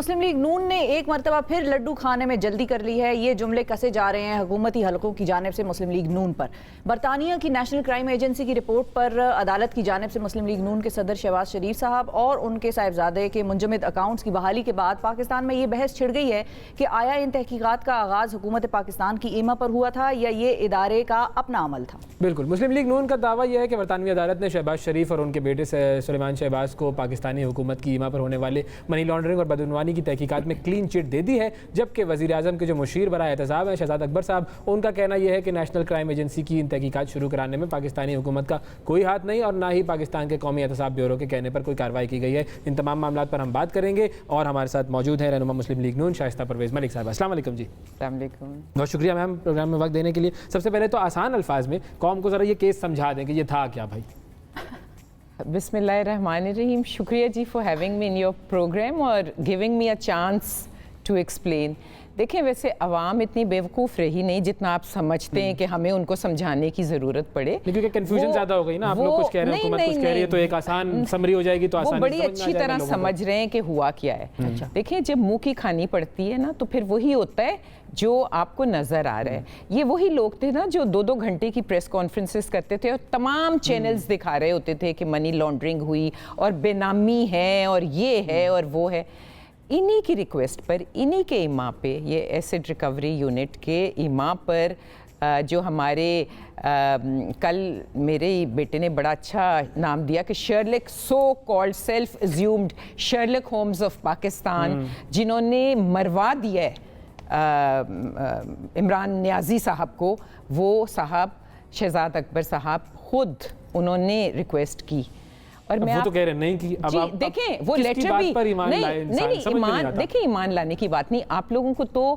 مسلم league نون نے ایک مرتبہ پھر لڈو کھانے میں جلدی کر لی ہے. یہ جملے کسے جا رہے ہیں حکومتی حلقوں کی جانب سے مسلم لیگ نون پر. برطانیہ کی نیشنل کرائم ایجنسی کی رپورٹ پر عدالت کی جانب سے مسلم لیگ نون کے صدر شہباز شریف صاحب اور ان کے صاحبزادے کے منجمد اکاؤنٹس کی بحالی کے بعد پاکستان میں یہ بحث چھڑ گئی ہے کہ آیا ان تحقیقات کا آغاز حکومت پاکستان کی ایما پر ہوا تھا یا یہ ادارے کا اپنا عمل تھا. بالکل. مسلم لیگ نون کا دعویٰ یہ ہے کہ برطانوی عدالت نے شہباز شریف اور ان کے بیٹے سلیمان شہباز کو پاکستانی حکومت کی ایما پر ہونے والے منی لانڈرنگ اور بدعنوانی کی تحقیقات میں کلین چٹ دے دی ہے، جبکہ وزیر اعظم کے جو مشیر برائے احتساب ہیں شہزاد اکبر صاحب، ان کا کہنا یہ ہے کہ نیشنل کرائم ایجنسی کی ان تحقیقات شروع کرانے میں پاکستانی حکومت کا کوئی ہاتھ نہیں اور نہ ہی پاکستان کے قومی احتساب بیورو کے کہنے پر کوئی کارروائی کی گئی ہے. ان تمام معاملات پر ہم بات کریں گے اور ہمارے ساتھ موجود ہیں رہنما مسلم لیگ نون شائستہ پرویز ملک صاحب. السلام علیکم جی. السلام علیکم. بہت شکریہ میم پروگرام میں وقت دینے کے لیے. سب سے پہلے تو آسان الفاظ میں قوم کو ذرا یہ کیس سمجھا دیں کہ یہ تھا کیا بھائی. بسم اللہ الرحمن الرحیم. شکریہ جی for having me in your programme اور giving me a chance to explain. دیکھیں ویسے عوام اتنی بیوقوف رہی نہیں جتنا آپ سمجھتے ہیں کہ ہمیں ان کو سمجھانے کی ضرورت پڑے، کیونکہ کنفیوژن زیادہ ہو گئی نا. آپ لوگ کچھ کہہ رہے ہیں، حکومت کچھ کہہ رہی ہے، تو ایک آسان سمری ہو جائے گی تو آسان. وہ بڑی اچھی طرح سمجھ رہے ہیں کہ ہوا کیا ہے. دیکھیں جب منہ کی کھانی پڑتی ہے نا تو پھر وہی ہوتا ہے جو آپ کو نظر آ رہا ہے. یہ وہی لوگ تھے نا جو 2-2 گھنٹے کی پریس کانفرنسز کرتے تھے اور تمام چینلز دکھا رہے ہوتے تھے کہ منی لانڈرنگ ہوئی اور بے نامی ہے اور یہ ہے اور وہ ہے. انہی کی ریکویسٹ پر، انہی کے ایما پہ، یہ ایسڈ ریکوری یونٹ کے ایما پر جو ہمارے کل میرے بیٹے نے بڑا اچھا نام دیا کہ Sherlock so called self assumed Sherlock Holmes of Pakistan, جنہوں نے مروا دیا ہے عمران نیازی صاحب کو، وہ صاحب شہزاد اکبر صاحب خود انہوں نے ریکویسٹ کی. اور میں وہ تو کہہ رہے نہیں کہ اب آپ دیکھیں وہ لیٹر بھی نہیں دیکھیں ایمان لانے کی بات نہیں. آپ لوگوں کو تو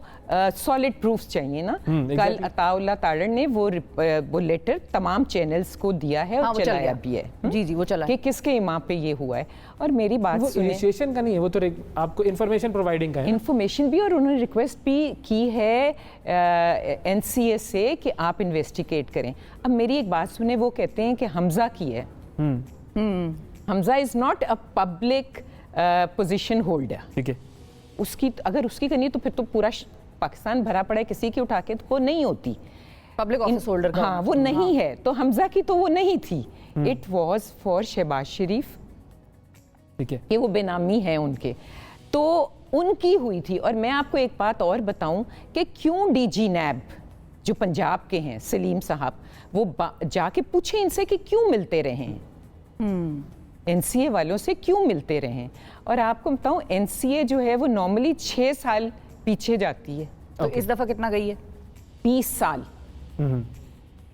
سالڈ پروفز چاہیے نا. کل عطا اللہ تاڑر نے وہ لیٹر تمام چینلز کو دیا ہے اور چلایا بھی ہے. جی جی وہ چلا کہ کس کے ایما پہ یہ ہوا ہے. اور میری بات سنیں، انیشیشن کا نہیں ہے، وہ تو آپ کو انفارمیشن پرووائڈنگ کا ہے. انفارمیشن بھی، اور انہوں نے ریکویسٹ بھی کی ہے این سی اے سے کہ آپ انویسٹیگیٹ کریں. اب میری ایک بات سنیں، وہ کہتے ہیں کہ حمزہ کی ہے. Hamza is not a public position holder. ٹھیک ہے، اس کی اگر اس کی کرنی ہے تو پھر تو پورا پاکستان بھرا پڑا ہے کسی کی اٹھا کے، تو وہ نہیں ہوتی پبلک آفس ہولڈر کا. ہاں وہ نہیں ہے. تو حمزہ کی تو وہ نہیں تھی. اٹ واز فار شہباز شریف، ٹھیک ہے، کہ وہ بے نامی ہیں ان کے، تو ان کی ہوئی تھی. اور میں آپ کو ایک بات اور بتاؤں کہ کیوں ڈی جی نیب جو پنجاب کے ہیں سلیم صاحب، وہ جا کے پوچھیں ان سے کہ کیوں ملتے رہے ہیں، این سی اے والوں سے کیوں ملتے رہیں. اور آپ کو بتاؤں این سی اے جو ہے وہ نارملی 6 سال پیچھے جاتی ہے. تو اس دفعہ کتنا گئی ہے؟ 20 سال.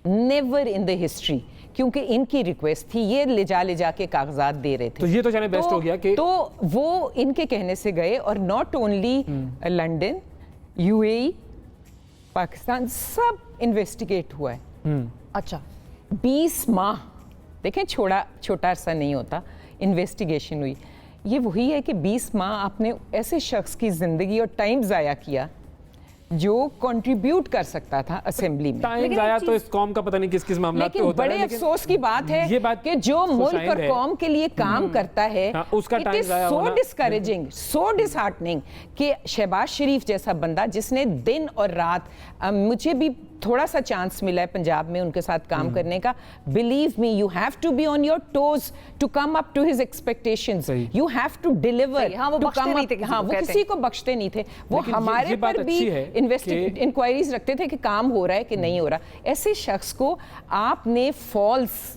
نیور ان دا ہسٹری، کیونکہ ان کی ریکویسٹ تھی، یہ لے جا کے کاغذات دے رہے تھے. تو یہ تو چلے بیسٹ ہو گیا کہ تو وہ ان کے کہنے سے گئے. اور not only London, you a E, Pakistan, sub investigate ہوا ہے. اچھا 20 ماہ دیکھیں چھوٹا عرصہ نہیں ہوتا. انویسٹیگیشن ہوئی. یہ وہی ہے کہ 20 ماہ آپ نے ایسے شخص کی زندگی اور ٹائم ضائع کیا جو کنٹریبیوٹ کر سکتا تھا اسمبلی میں. ٹائم ضائع تو اس قوم کا پتہ نہیں کس معاملات پہ ہوتا ہے. لیکن بڑے افسوس کی بات ہے کہ جو ملک اور قوم کے لیے کام کرتا ہے، اس کا ٹائم ضائع ہونا سو ڈسکریجنگ، سو ڈس ہارٹننگ کہ شہباز شریف جیسا بندہ جس نے دن اور رات، مجھے بھی تھوڑا سا چانس ملا ہے پنجاب میں ان کے ساتھ کام کرنے کا. Believe me you have to be on your toes to come up to his expectations. You have to deliver. ہاں وہ کسی کو بخشتے نہیں تھے. وہ ہمارے پر بھی انکوائریز رکھتے تھے کہ کام ہو رہا ہے کہ نہیں ہو رہا. ایسے شخص کو آپ نے فالس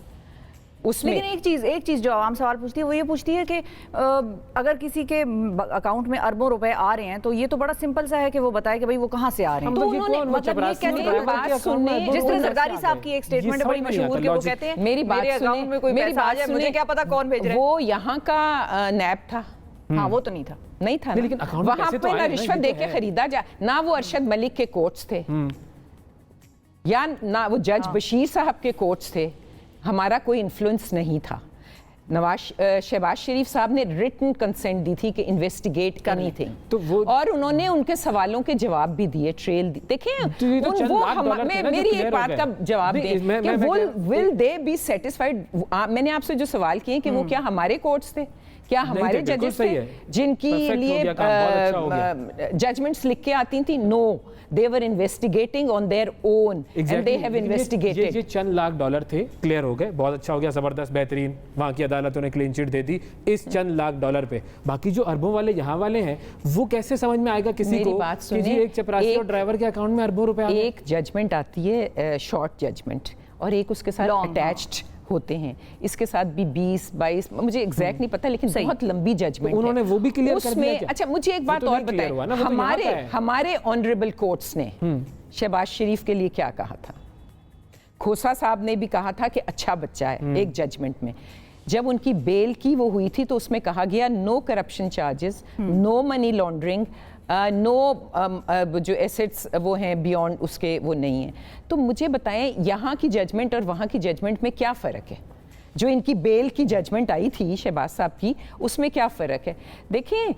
اس میں. لیکن ایک چیز جو عوام سوال پوچھتی ہے وہ یہ پوچھتی ہے کہ اگر کسی کے اکاؤنٹ میں اربوں روپے آ رہے ہیں تو یہ تو بڑا سمپل سا ہے کہ وہ بتائے کہ بھائی وہ کہاں سے آ رہے ہیں. تو انہوں نے مطلب یہ کہتے ہیں بات سننے، جس طرح زرداری صاحب کی ایک سٹیٹمنٹ ہے بڑی مشہور کہ وہ کہتے ہیں میری بات اکاؤنٹ میں کوئی پیسہ آ جائے مجھے کیا پتا کون بھیج رہا ہے. وہ یہاں کا نیب تھا. ہاں وہ تو نہیں تھا وہاں پہ نہ رشوت دے کے خریدا جائے، نہ وہ ارشد ملک کے کوٹس تھے یا نہ وہ جج بشیر صاحب کے کوٹس تھے. ہمارا کوئی انفلوئنس نہیں تھا. شہباز شریف صاحب نے ریٹن کنسنٹ دی تھی کہ انویسٹیگیٹ کرنی تھی، اور انہوں نے ان کے سوالوں کے جواب بھی دیے، ٹریل دی. دیکھیں میری ایک بات کا جواب دیں کہ ول دے بی سیٹسفائیڈ. میں نے آپ سے جو سوال کیے کہ وہ کیا ہمارے کورٹس تھے، क्या हमारे बिल्कुल जजेस सही थे है। जिनकी Perfect हो लिए गया काम, बहुत अच्छा हो गया। जजमेंट्स लिख के आती थी? No, they were investigating on their own and they have investigated. ये चंद लाख डॉलर थे, क्लियर हो गए, बहुत अच्छा हो गया, जबरदस्त, बेहतरीन, वहाँ की अदालतों ने क्लीन चिट दे दी इस चंद लाख डॉलर पे। बाकी जो अरबों वाले यहाँ वाले हैं, वो कैसे समझ में आएगा किसी मेरी को बात कि सुनिए, जी एक चपरासी और ड्राइवर के अकाउंट में अरबों रुपए आ गए? एक जजमेंट आती है शॉर्ट जजमेंट, और एक उसके साथ अटैच्ड होते हैं, इसके साथ भी 20-22, मुझे एग्जैक्ट नहीं पता, लेकिन बहुत लंबी जजमेंट उन्होंने वो भी क्लियर कर दिया क्या? अच्छा, मुझे एक बात और बताएं, हमारे ऑनरेबल कोर्ट्स ने शहबाज शरीफ के लिए क्या कहा था? खोसा साहब ने भी कहा था कि अच्छा बच्चा है, एक जजमेंट में। जब उनकी बेल की वो हुई थी तो उसमें कहा गया no corruption charges, no money laundering, no जो एसेट्स वो हैं बियॉन्ड उसके वो नहीं है। तो मुझे बताएं, यहाँ की जजमेंट और वहाँ की जजमेंट में क्या फ़र्क है? जो इनकी बेल की जजमेंट आई थी शहबाज साहब की, उसमें क्या फ़र्क है? देखें,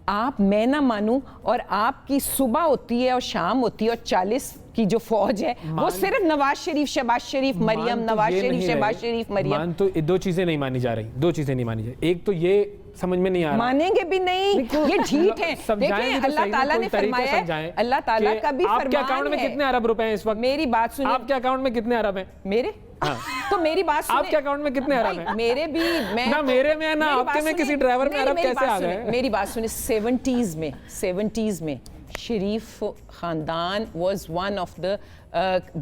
आप मैं ना मानूं और आपकी सुबह होती है और शाम होती है, और 40 की जो फौज है वो सिर्फ नवाज शरीफ, शहबाज शरीफ, मरियम, नवाज शरीफ, शहबाज शरीफ, मरियम। तो दो चीजें नहीं मानी जा रही, दो चीजें नहीं मानी जा रही। एक तो ये समझ में नहीं आ रहा, मानेंगे भी नहीं, ये ढीठ है। देखिए, अल्लाह ताला ने फरमाया है, अल्लाह ताला का भी फरमान है। आपके अकाउंट में कितने अरब रुपए हैं इस वक्त? मेरी बात सुनिए, आपके अकाउंट में कितने अरब हैं? मेरे तो मेरी बात सुनिए, आपके अकाउंट में कितने अरब हैं? मेरे भी, मैं ना मेरे में है ना आपके में, किसी ड्राइवर में अरब कैसे आ गए? मेरी बात सुनिए, 70s में शरीफ खानदान was one of the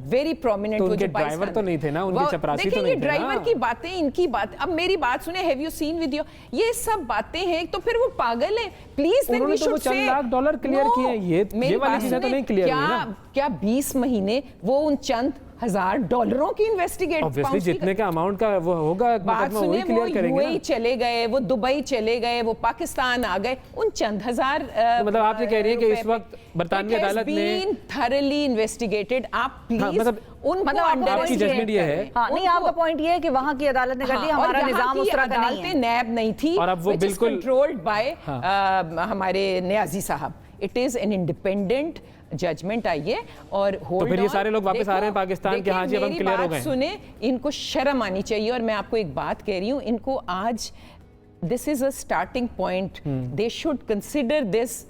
very prominent. तो उनके ड्राइवर तो नहीं थे ना, उनके चपरासी तो नहीं थे ना। ड्राइवर की बातें, इनकी बात, अब मेरी बात सुने, हैव यू सीन वीडियो? ये सब बातें हैं, तो फिर वो पागल है। प्लीज उन्होंने तो वो $1 लाख क्लियर किए हैं, ये वाली चीजें तो नहीं क्लियर हुई ना। क्या 20 महीने वो उन चंद $1000 की इन्वेस्टिगेट, ऑब्वियसली जितने का अमाउंट का वो होगा, बात सुने, वो यूएई चले गए, वो दुबई चले गए, वो पाकिस्तान आ गए, उन चंद हजार मतलब आप ये कह रही है कि इस वक्त बरतानिया अदालत ने थॉरली इन्वेस्टिगेटेड। आप प्लीज आपकी जजमेंट ये है, नहीं, आपका पॉइंट ये है कि वहाँ की अदालत ने कर दिया, हमारा निजाम उस तरह का नहीं है, नैब नहीं थी, और अब वो बिल्कुल कंट्रोल्ड बाय हमारे नियाजी साहब। It is an independent judgement आई है, और तो फिर ये सारे लोग वापस आ रहे हैं पाकिस्तान के। हाँ जी, अब हम क्लियर हो गए। सुने, इनको शर्म आनी चाहिए, और मैं आपको एक बात कह रही हूँ, इनको आज this is a starting point, they should consider this,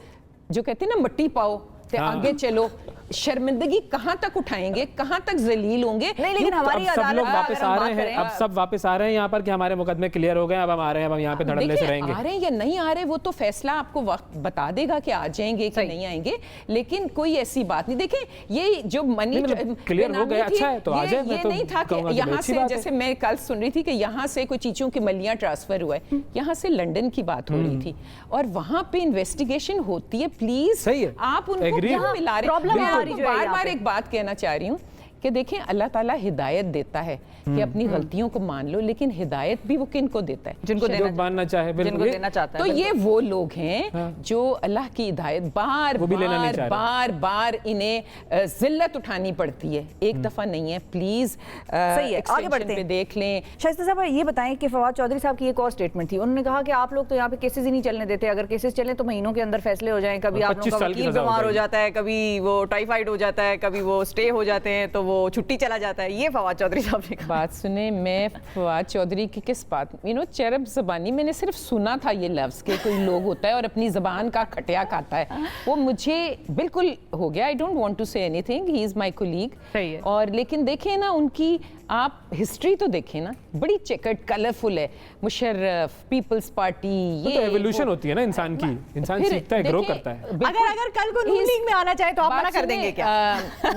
जो कहते हैं ना मट्टी पाओ ते आगे चलो। शर्मिंदगी कहाँ तक उठाएंगे, कहाँ तक जलील होंगे? नहीं, लेकिन हमारी सब लोग वापस आ रहे हैं, अब सब वापस आ रहे हैं यहाँ पर कि हमारे मुकदमे क्लियर हो गए, अब हम आ रहे हैं, अब हम यहाँ पे धड़ल्ले से रहेंगे। आ रहे हैं या नहीं आ रहे, वो तो फैसला आपको वक्त बता देगा कि आ जाएंगे कि नहीं आएंगे, लेकिन कोई ऐसी बात नहीं। देखें, ये जो मनी क्लियर हो गया, अच्छा है तो आ जाए। ये नहीं था कि यहाँ से, जैसे मैं कल सुन रही थी कि यहाँ से कोई चीजों की मलियां ट्रांसफर हुआ है, यहाँ से लंदन की बात हो रही थी, और वहाँ पे इन्वेस्टिगेशन होती है। प्लीज आप उनको क्यों मिला रहे? बार-बार एक बात कहना चाह रही हूँ कि देखें, अल्लाह ताला हिदायत देता है कि अपनी गलतियों को मान लो, लेकिन हिदायत भी वो किन को देता है? जिनको मानना चाहे, जिनको देना चाहता है। तो ये वो लोग हैं जो अल्लाह की हिदायत बार बार इन्हें जिल्लत उठानी पड़ती है, एक दफा नहीं है। प्लीज सही है, आगे बढ़ते हैं, देख लें। शाइस्ता साहब, ये बताएं कि फवाद चौधरी साहब की एक और स्टेटमेंट थी, उन्होंने कहा कि आप लोग तो यहाँ पे केसेस ही नहीं चलने देते, अगर केसेस चले तो महीनों के अंदर फैसले हो जाएं, कभी आप लोगों का वकील बीमार हो जाता है, कभी वो टाइफाइड हो जाता है, कभी वो स्टे हो जाते हैं, तो वो छुट्टी चला जाता है। ये फवाद चौधरी साहब ने कहा। बात सुने, मैं फवाद चौधरी की किस बात, चरब ज़बानी, मैंने सिर्फ सुना था ये लफ्ज़ कि कोई लोग होता है और अपनी ज़बान का खटिया खाता है, वो मुझे बिल्कुल हो गया। I don't want to say anything, he is my colleague. और लेकिन देखें ना, उनकी आप हिस्ट्री तो देखें ना, बड़ी चेकर्ड, कलरफुल है। मुशर्रफ, पीपल्स पार्टी, ये तो एवोल्यूशन होती है ना इंसान की, इंसान सीखता है, ग्रो करता है। अगर कल को नून लीग में आना चाहे तो आप मना कर देंगे क्या?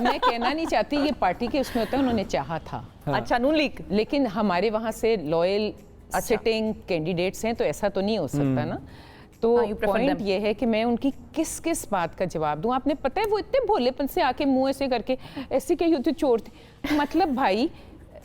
मैं कहना नहीं चाहती, ये पार्टी के उसमें होता है, उन्होंने चाहा था। अच्छा, नून लीग, लेकिन हमारे वहाँ से लॉयल सिटिंग कैंडिडेट्स हैं, तो ऐसा तो नहीं हो सकता ना। तो पॉइंट ये है कि मैं उनकी किस किस बात का जवाब दूं? आपने पता है, वो इतने भोलेपन से आके मुंह ऐसे करके ऐसे कही होती छोड़ती, मतलब भाई,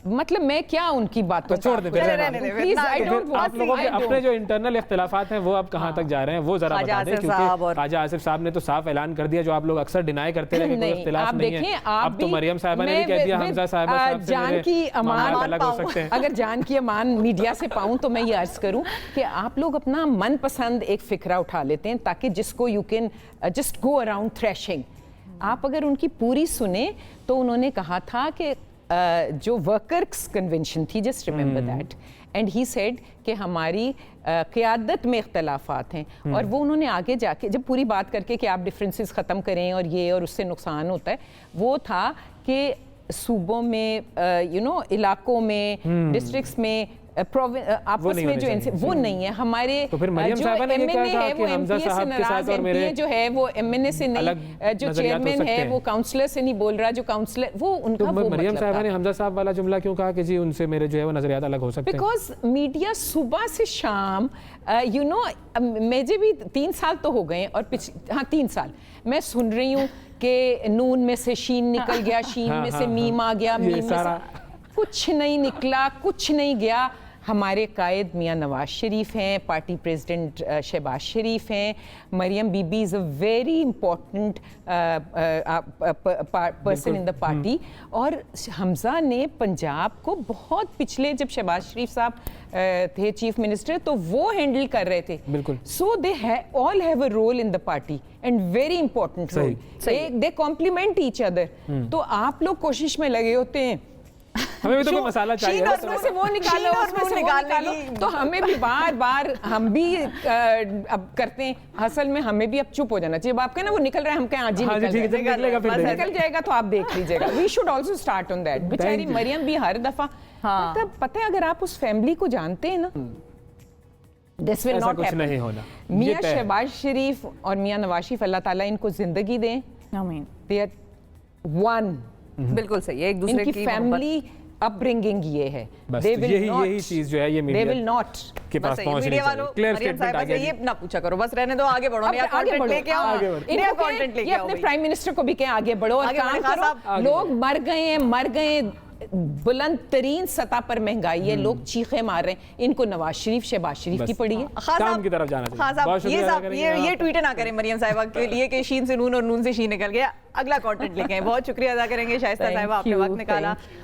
मतलब मैं क्या उनकी बातों छोड़ दे। Please, I don't want. आप लोगों के अपने जो इंटरनल इख्तिलाफात हैं वो अब कहां तक जा रहे हैं, वो जरा बता दें, क्योंकि ख्वाजा आसिफ साहब ने तो साफ ऐलान कर दिया, जो आप लोग अक्सर डिनाई करते रहे कि कोई इख्तिलाफ नहीं है। अब तो मरियम साहिबा ने भी कह दिया, हमजा साहिबा साहब से जान की अमान अलग हो सकते हैं। अगर जान की अमान मीडिया से पाऊं तो मैं ये अर्ज करूं कि आप लोग अपना मनपसंद एक फिक्रा उठा लेते हैं, ताकि जिसको you can just go around threshing. आप अगर उनकी पूरी सुने तो उन्होंने कहा था कि जो वर्कर्स कन्वेंशन थी, just remember that, and he said कि हमारी क़यादत में इख्तलाफात हैं, और वो उन्होंने आगे जाके जब पूरी बात करके कि आप डिफरेंसेस ख़त्म करें और ये और उससे नुकसान होता है, वो था कि सूबों में इलाकों में डिस्ट्रिक्ट्स में आपस में जो वो नहीं है हमारे। तो फिर मरियम साहबा ने MNA कहा है कि वो हमजा MPA से साहब के साथ नाराज, और मेरे MPA जो है वो MNA से नहीं, जो चेयरमैन है वो काउंसलर से नहीं बोल रहा, जो काउंसलर वो उनका वो मरियम साहबा ने हमजा साहब वाला जुमला क्यों कहा कि जी उनसे मेरे जो है वो नजरियात अलग हो सकते हैं? बिकॉज मीडिया सुबह से शाम मुझे भी 3 साल तो हो गए, और 3 साल मैं सुन रही हूँ कि नून में से शीन निकल गया, शीन में से मीम आ गया, मीम में से कुछ नहीं निकला, कुछ नहीं गया। हमारे कायद मियाँ नवाज शरीफ हैं, पार्टी प्रेसिडेंट शहबाज शरीफ हैं, मरियम बीबी is a very important person in the party, और हमजा ने पंजाब को बहुत पिछले, जब शहबाज शरीफ साहब थे चीफ मिनिस्टर, तो वो हैंडल कर रहे थे। बिल्कुल। So they all have a role in the party and very important role, they complement each other. तो आप लोग कोशिश में लगे होते हैं, हमें भी तो कोई मसाला चाहिए, उसमें से वो निकालो, उसमें से वो निकालो, तो हमें भी बार बार हम भी अब करते हैं। असल में हमें भी अब चुप हो जाना चाहिए। आप कहें ना वो निकल रहा है, हम कहें आज ही निकल जाएगा, तो आप देख लीजिएगा। We should also start on that. बेचारी मरियम भी हर दफा, मतलब पता है, अगर आप उस फैमिली को जानते हैं ना, दिस विल नॉट हैपन, नहीं होना। मियां शहबाज शरीफ और मियां नवाज शरीफ, अल्लाह ताला इनको जिंदगी दें, आमीन। दे आर वन, बिल्कुल सही है, एक दूसरे की फैमिली अपब्रिंगिंग ये है। यही चीज जो है ये मीडिया, they will not के पास पहुंचनी मीडिया वालों, मरियम साहिबा से ये ना पूछा करो, बस रहने दो, आगे बढ़ो, नया कंटेंट लेके आओ, नया कंटेंट लेके आओ। अपने प्राइम मिनिस्टर को भी कहें आगे बढ़ो और काम करो। लोग मर गए, बुलंद तरीन सतह पर महंगाई है, लोग चीखे मार रहे हैं, इनको नवाज शरीफ शहबाज शरीफ की पड़ी है। काम की तरफ जाना चाहिए। ये ट्वीट ना करें मरियम साहिबा के लिए कि शीन से नून और नून से शी निकल गया। अगला कंटेंट लेके आए। बहुत शुक्रिया अदा करेंगे शाइस्ता साहिबा, आपने वक्त निकाला।